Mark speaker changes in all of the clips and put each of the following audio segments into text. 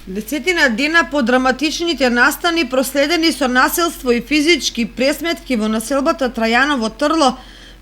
Speaker 1: Десетина дена по драматичните настани проследени со насилство и физички пресметки во населбата Трајаново Трло,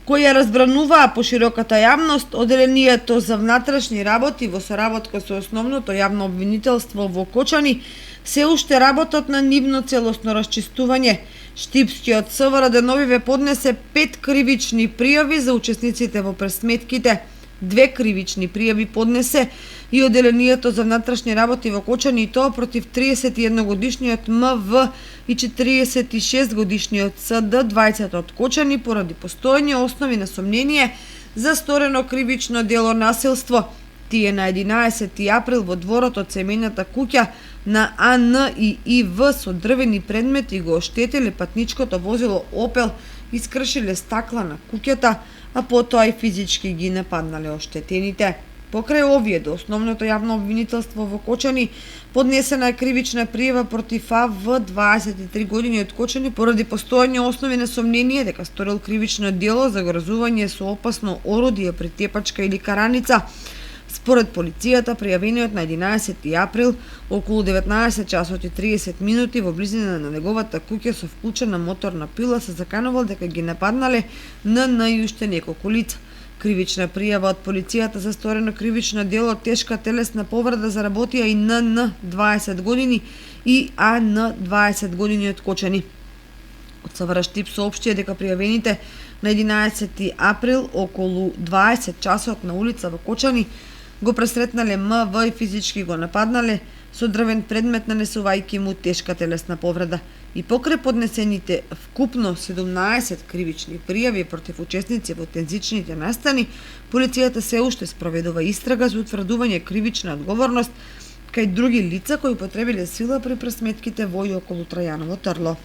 Speaker 1: кои ја разбрануваа по широката јавност, Оделението за внатрешни работи во соработка со Основното јавно обвинителство во Кочани се уште работат на нивно целосно расчистување. Штипскиот СВР деновиве поднесе 5 кривични пријави за учесниците во пресметките. 2 кривични пријави поднесе и Оделението за внатрешни работи во Кочани, и тоа против 31 годишниот МВ и 46 годишниот СД, двајцата од Кочани, поради постоење основи на сомнение за сторено кривично дело насилство. Тие на 11 април во дворот од семејната куќа на АН и ИВ со дрвени предмети го оштетиле патничкото возило Опел, искршиле стакла на куќата, а потоа и физички ги нападнале оштетените. Покрај овие до Основното јавно обвинителство во Кочани поднесена е кривична пријава против АВ, 23 години од Кочани, поради постоење основи на сомнение дека сторил кривично дело за грозување со опасно орудие, притепачка или караница. Според полицијата, пријавениот на 11 април околу 19 часот и 30 минути во близина на неговата куќа со вклучена моторна пила се заканувал дека ги нападнале НН и уште неколку лица. Кривична пријава од полицијата за сторено кривично дело тешка телесна повреда заработија и НН 20 години и АН 20 години од Кочани. Од СВР Штип соопштија дека пријавените на 11 април околу 20 часот на улица во Кочани го пресретнале МВ и физички го нападнале со дрвен предмет, нанесувајќи му тешка телесна повреда. И покрај поднесените вкупно 17 кривични пријави против учесници во тензичните настани, полицијата се уште спроведува истрага за утврдување кривична одговорност кај други лица кои употребиле сила при пресметките во и околу Трајаново Трло.